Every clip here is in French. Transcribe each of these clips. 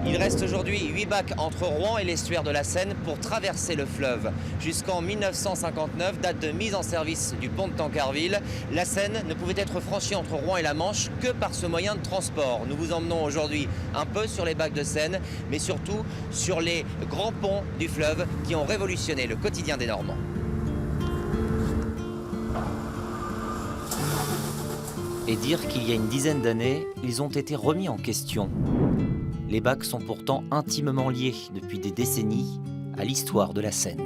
Il reste aujourd'hui 8 bacs entre Rouen et l'estuaire de la Seine pour traverser le fleuve. Jusqu'en 1959, date de mise en service du pont de Tancarville, la Seine ne pouvait être franchie entre Rouen et la Manche que par ce moyen de transport. Nous vous emmenons aujourd'hui un peu sur les bacs de Seine, mais surtout sur les grands ponts du fleuve qui ont révolutionné le quotidien des Normands. Et dire qu'il y a une dizaine d'années, ils ont été remis en question. Les bacs sont pourtant intimement liés depuis des décennies à l'histoire de la Seine.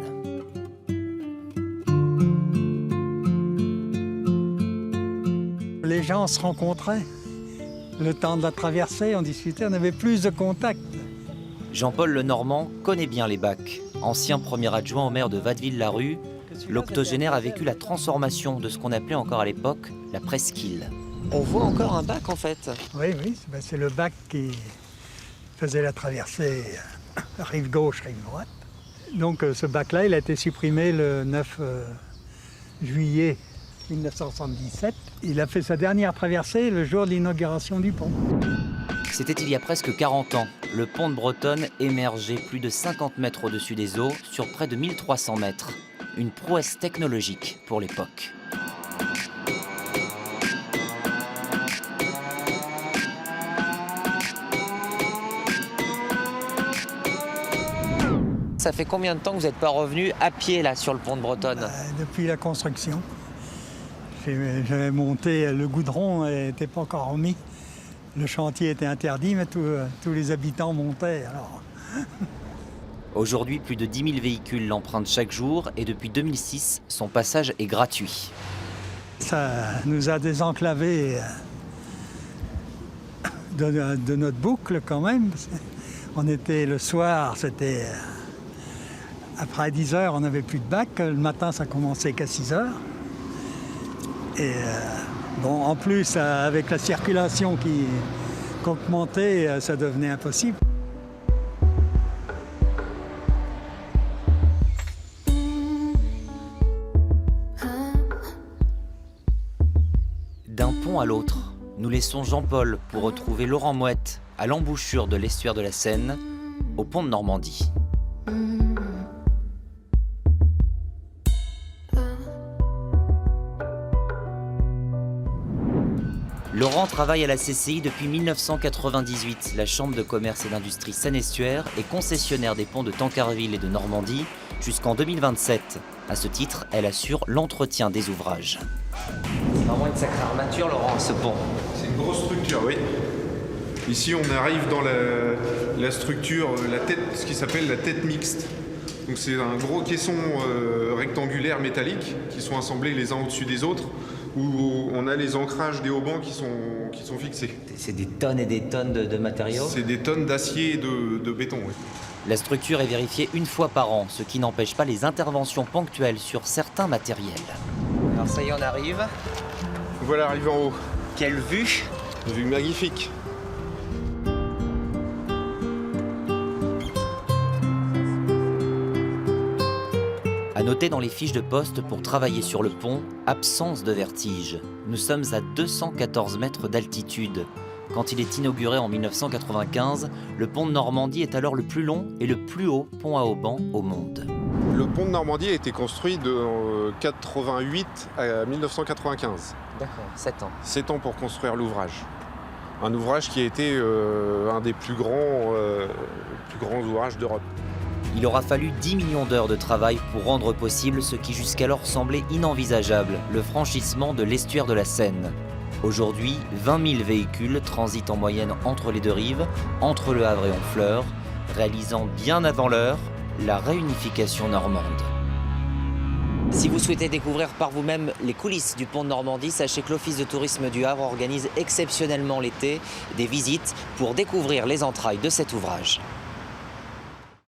Les gens se rencontraient. Le temps de la traversée, on discutait, on avait plus de contacts. Jean-Paul Lenormand connaît bien les bacs. Ancien premier adjoint au maire de Watteville-la-Rue, l'octogénaire a vécu la transformation de ce qu'on appelait encore à l'époque la presqu'île. On voit encore un bac en fait. Oui, c'est le bac qui faisait la traversée rive gauche, rive droite. Donc ce bac-là, il a été supprimé le 9 juillet 1977. Il a fait sa dernière traversée le jour de l'inauguration du pont. C'était il y a presque 40 ans. Le pont de Bretonne émergeait plus de 50 mètres au-dessus des eaux sur près de 1300 mètres. Une prouesse technologique pour l'époque. Ça fait combien de temps que vous n'êtes pas revenu à pied là sur le pont de Bretonne? Depuis la construction. J'avais monté, le goudron n'était pas encore remis. Le chantier était interdit, mais tous les habitants montaient. Alors. Aujourd'hui, plus de 10 000 véhicules l'empruntent chaque jour et depuis 2006, son passage est gratuit. Ça nous a désenclavé de notre boucle quand même. On était le soir, c'était après 10 h, on n'avait plus de bac. Le matin, ça commençait qu'à 6 h. Et bon, en plus, avec la circulation qui augmentait, ça devenait impossible. D'un pont à l'autre, nous laissons Jean-Paul pour retrouver Laurent Mouette à l'embouchure de l'estuaire de la Seine, au pont de Normandie. Laurent travaille à la CCI depuis 1998. La Chambre de commerce et d'industrie Seine-Estuaire est concessionnaire des ponts de Tancarville et de Normandie jusqu'en 2027. À ce titre, elle assure l'entretien des ouvrages. C'est vraiment une sacrée armature, Laurent, ce pont. C'est une grosse structure, oui. Ici, on arrive dans la structure, la tête, ce qui s'appelle la tête mixte. Donc c'est un gros caisson rectangulaire métallique qui sont assemblés les uns au-dessus des autres, où on a les ancrages des haubans qui sont fixés. C'est des tonnes et des tonnes de matériaux? C'est des tonnes d'acier et de béton, oui. La structure est vérifiée une fois par an, ce qui n'empêche pas les interventions ponctuelles sur certains matériels. Alors ça y est, on arrive. Voilà, arrivé en haut. Quelle vue! Une vue magnifique. À noter dans les fiches de poste pour travailler sur le pont, absence de vertige. Nous sommes à 214 mètres d'altitude. Quand il est inauguré en 1995, le pont de Normandie est alors le plus long et le plus haut pont à haubans au monde. Le pont de Normandie a été construit de 88 à 1995. D'accord, 7 ans. 7 ans pour construire l'ouvrage. Un ouvrage qui a été un des plus grands ouvrages d'Europe. Il aura fallu 10 millions d'heures de travail pour rendre possible ce qui jusqu'alors semblait inenvisageable, le franchissement de l'estuaire de la Seine. Aujourd'hui, 20 000 véhicules transitent en moyenne entre les deux rives, entre Le Havre et Honfleur, réalisant bien avant l'heure la réunification normande. Si vous souhaitez découvrir par vous-même les coulisses du pont de Normandie, sachez que l'Office de tourisme du Havre organise exceptionnellement l'été des visites pour découvrir les entrailles de cet ouvrage.